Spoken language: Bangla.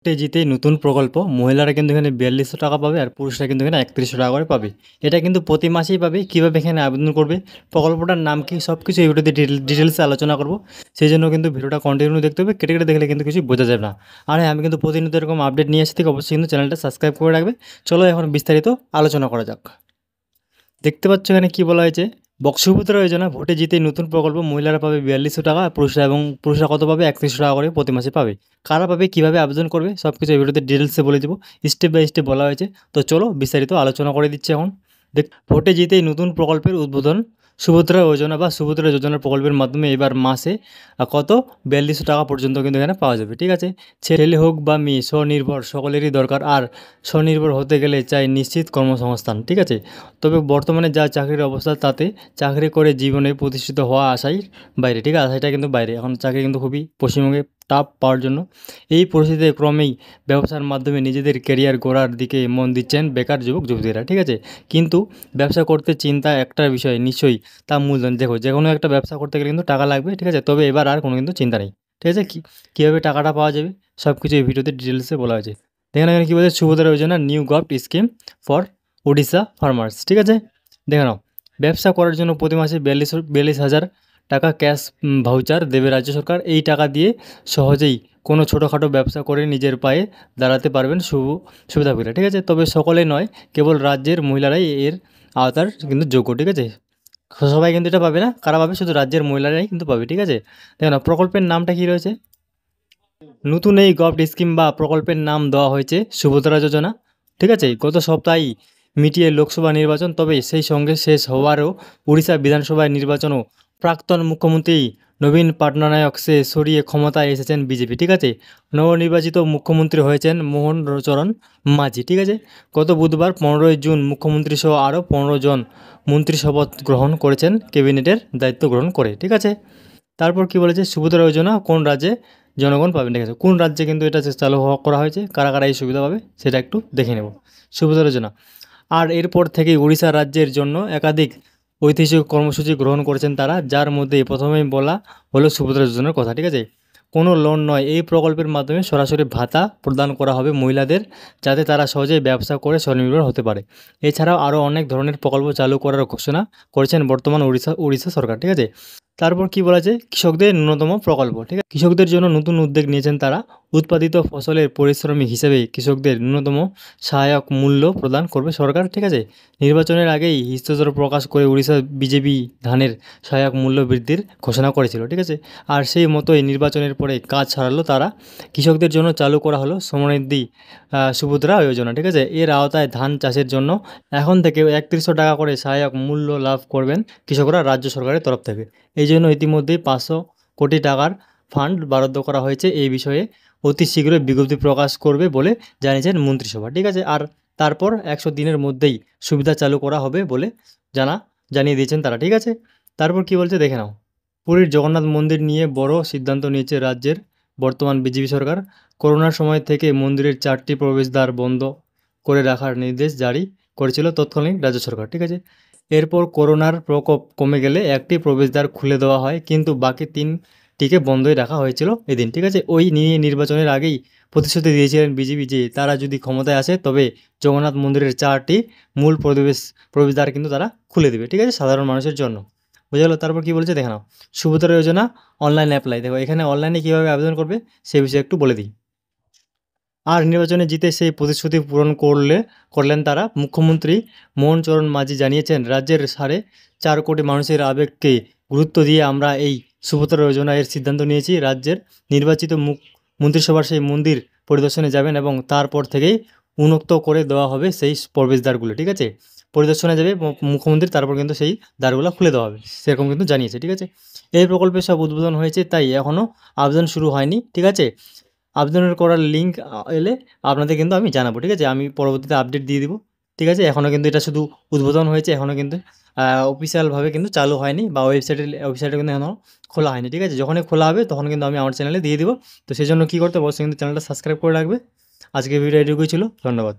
ভোটে জিতেই নতুন প্রকল্প মহিলারা কিন্তু এখানে 4200 টাকা পাবে আর পুরুষরা কিন্তু এখানে 3100 টাকা করে পাবে। এটা কিন্তু প্রতি মাসেই পাবে। কীভাবে এখানে আবেদন করবে, প্রকল্পটার নাম কি, সব কিছু এই ভিডিওতে ডিটেলসে আলোচনা করব। সেই জন্য কিন্তু ভিডিওটা কন্টিনিউ দেখতে হবে, কেটে কেটে দেখলে কিন্তু কিছু বোঝা যাবে না। আর হ্যাঁ, আমি কিন্তু প্রতিনিয়ত এরকম আপডেট নিয়ে আসি, থেকে অবশ্যই কিন্তু চ্যানেলটা সাবস্ক্রাইব করে রাখবে। চলো এখন বিস্তারিত আলোচনা করা যাক। দেখতে পাচ্ছ এখানে কি বলা হয়েছে, সুভদ্রা যোজনা ভোটে জিতেই নতুন প্রকল্প মহিলারা পাবে 4200 টাকা, পুরুষরা কত পাবে 3100 টাকা করে প্রতি মাসে পাবে। কারা পাবে, কীভাবে আবেদন করবে, সব কিছু এই ভিডিওতে ডিটেলসে বলে দেবো, স্টেপ বাই স্টেপ বলা হয়েছে। তো চলো বিস্তারিত আলোচনা করে দিচ্ছি এখন। ভোটে জিতেই নতুন প্রকল্পের উদ্বোধন। সুভদ্রা যোজনা বা সুভদ্রা যোজনার প্রকল্পের মাধ্যমে এবার মাসে কত 4200 টাকা পর্যন্ত কিন্তু এখানে পাওয়া যাবে। ঠিক আছে, ছেলে হোক বা মেয়ে, স্বনির্ভর সকলেরই দরকার। আর স্বনির্ভর হতে গেলে চাই নিশ্চিত কর্মসংস্থান। ঠিক আছে, তবে বর্তমানে যা চাকরির অবস্থা তাতে চাকরি করে জীবনে প্রতিষ্ঠিত হওয়া আশাই বাইরে। ঠিক আছে, আশাটা কিন্তু বাইরে। এখন চাকরি কিন্তু খুবই পশ্চিমবঙ্গে টাফ পাওয়ার জন্য। এই পরিস্থিতিতে ক্রমেই ব্যবসার মাধ্যমে নিজেদের ক্যারিয়ার গড়ার দিকে মন দিচ্ছেন বেকার যুবক যুবতীরা। ঠিক আছে, কিন্তু ব্যবসা করতে চিন্তা একটা বিষয় নিশ্চয়ই, তা মূলধন। দেখো, যে কোনো একটা ব্যবসা করতে গেলে কিন্তু টাকা লাগবে। ঠিক আছে, তবে এবার আর কোনো কিন্তু চিন্তা নেই। ঠিক আছে, কীভাবে টাকাটা পাওয়া যাবে সব কিছু এই ভিডিওতে ডিটেলসে বলা হয়েছে। দেখেন এখানে কী বলছে, Subhadra Yojana new govt scheme for Odisha farmers. ঠিক আছে, দেখে নাও, ব্যবসা করার জন্য প্রতি মাসে 42,000 টাকা ক্যাশ ভাউচার দেবে রাজ্য সরকার। এই টাকা দিয়ে সহজেই কোনো ছোটোখাটো ব্যবসা করে নিজের পায়ে দাঁড়াতে পারবেন সুবিধাভোগীরা। ঠিক আছে, তবে সকলে নয়, কেবল রাজ্যের মহিলারাই এর আওতার কিন্তু যোগ্য। ঠিক আছে, সবাই কিন্তু এটা পাবে না। কারা পাবে, শুধু রাজ্যের মহিলারাই কিন্তু পাবে। ঠিক আছে, দেখো না, প্রকল্পের নামটা কী রয়েছে, নতুন এই গভট স্কিম বা প্রকল্পের নাম দেওয়া হয়েছে সুভদ্রা যোজনা। ঠিক আছে, গত সপ্তাহেই মিটিয়ে লোকসভা নির্বাচন, তবে সেই সঙ্গে শেষ হওয়ারও উড়িষ্যা বিধানসভায় নির্বাচনও। প্রাক্তন মুখ্যমন্ত্রী নবীন পটনায়ক সে সরিয়ে ক্ষমতায় এসেছেন বিজেপি। ঠিক আছে, নবনির্বাচিত মুখ্যমন্ত্রী হয়েছেন মোহন চরণ মাঝি। ঠিক আছে, গত বুধবার 15ই জুন মুখ্যমন্ত্রী সহ আরও 15 জন মন্ত্রী শপথ গ্রহণ করেছেন, ক্যাবিনেটের দায়িত্ব গ্রহণ করে। ঠিক আছে, তারপর কি বলেছে, সুভদ্রা যোজনা কোন রাজ্যে জনগণ পাবেন। ঠিক আছে, কোন রাজ্যে কিন্তু এটা চালু করা হয়েছে, কারা কারা এই সুবিধা পাবে সেটা একটু দেখে নেব। সুভদ্রা যোজনা, আর এরপর থেকেই উড়িষ্যা রাজ্যের জন্য একাধিক ঐতিহাসিক কর্মসূচি গ্রহণ করেছেন তারা, যার মধ্যে প্রথমেই বলা হলো সুভদ্রা যোজনার কথা। ঠিক আছে, কোনো লোন নয়, এই প্রকল্পের মাধ্যমে সরাসরি ভাতা প্রদান করা হবে মহিলাদের, যাতে তারা সহজেই ব্যবসা করে স্বনির্ভর হতে পারে। এছাড়াও আরও অনেক ধরনের প্রকল্প চালু করার ঘোষণা করেছেন বর্তমান উড়িষ্যা সরকার। ঠিক আছে, তারপর কি বলা আছে, কৃষকদের ন্যূনতম প্রকল্প। ঠিক আছে, কৃষকদের জন্য নতুন উদ্যোগ নিয়েছেন তারা। উৎপাদিত ফসলের পরিশ্রমিক হিসেবে কৃষকদের ন্যূনতম সহায়ক মূল্য প্রদান করবে সরকার। ঠিক আছে, নির্বাচনের আগেই হৃষ্টচিত্র প্রকাশ করে উড়িষ্যা বিজেপি ধানের সহায়ক মূল্য বৃদ্ধির ঘোষণা করেছিল। ঠিক আছে, আর সেই মতোই নির্বাচনের পরে কাজ ছাড়ালো তারা। কৃষকদের জন্য চালু করা হলো সমৃদ্ধি সুভদ্রা যোজনা। ঠিক আছে, এর আওতায় ধান চাষের জন্য এখন থেকে 3100 টাকা করে সহায়ক মূল্য লাভ করবেন কৃষকরা রাজ্য সরকারের তরফ থেকে। এই জন্য ইতিমধ্যেই 500 কোটি টাকার ফান্ড বরাদ্দ করা হয়েছে। এই বিষয়ে অতি শীঘ্রই বিজ্ঞপ্তি প্রকাশ করবে বলে জানিয়েছেন মন্ত্রিসভা। ঠিক আছে, আর তারপর 100 দিনের মধ্যেই সুবিধা চালু করা হবে বলে জানিয়ে দিয়েছেন তারা। ঠিক আছে, তারপর কি বলছে দেখে নাও, পুরীর জগন্নাথ মন্দির নিয়ে বড় সিদ্ধান্ত নিয়েছে রাজ্যের বর্তমান বিজেপি সরকার। করোনার সময় থেকে মন্দিরের 4টি প্রবেশদ্বার বন্ধ করে রাখার নির্দেশ জারি করেছিল তৎকালীন রাজ্য সরকার। ঠিক আছে, এরপর করোনার প্রকোপ কমে গেলে একটি প্রবেশদ্বার খুলে দেওয়া হয়, কিন্তু বাকি 3টিকে বন্ধই রাখা হয়েছিল এদিন। ঠিক আছে, ওই নিয়ে নির্বাচনের আগেই প্রতিশ্রুতি দিয়েছিলেন বিজেপি যে তারা যদি ক্ষমতায় আসে তবে জগন্নাথ মন্দিরের 4টি মূল প্রবেশদ্বার কিন্তু তারা খুলে দেবে। ঠিক আছে, সাধারণ মানুষের জন্য। বোঝা গেল, তারপর কী বলেছে দেখে নাও, সুভদ্রা যোজনা অনলাইন অ্যাপ্লাই। দেখো এখানে অনলাইনে কীভাবে আবেদন করবে সে বিষয়ে একটু বলে দিই। আর নির্বাচনে জিতে সেই প্রতিশ্রুতি পূরণ করলেন তারা। মুখ্যমন্ত্রী মোহন চরণ মাঝি জানিয়েছেন, রাজ্যের 4.5 কোটি মানুষের আবেগকে গুরুত্ব দিয়ে আমরা এই সুভদ্রা যোজনা এর সিদ্ধান্ত নিয়েছি। রাজ্যের নির্বাচিত মন্ত্রিসভার সেই মন্দির পরিদর্শনে যাবেন এবং তারপর থেকেই উন্মুক্ত করে দেওয়া হবে সেই প্রবেশদ্বারগুলো। ঠিক আছে, পরিদর্শনে যাবে মুখ্যমন্ত্রী, তারপর কিন্তু সেই দ্বারগুলো খুলে দেওয়া হবে, সেরকম কিন্তু জানিয়েছে। ঠিক আছে, এই প্রকল্পে সব উদ্বোধন হয়েছে, তাই এখনও আবেদন শুরু হয়নি। ঠিক আছে, আবেদনের করার লিঙ্ক এলে আপনাদের কিন্তু আমি জানাবো। ঠিক আছে, আমি পরবর্তীতে আপডেট দিয়ে দিব। ঠিক আছে, এখনও কিন্তু এটা শুধু উদ্বোধন হয়েছে, এখনও কিন্তু অফিসিয়ালভাবে কিন্তু চালু হয়নি, বা ওয়েবসাইটে কিন্তু এখনও খোলা হয়নি। ঠিক আছে, যখনই খোলা হবে তখন কিন্তু আমি আমার চ্যানেলে দিয়ে দিব। তো সেই জন্য কী করতে, অবশ্যই কিন্তু চ্যানেলটা সাবস্ক্রাইব করে রাখবে। আজকে ভিডিও এটুকুই ছিল, ধন্যবাদ।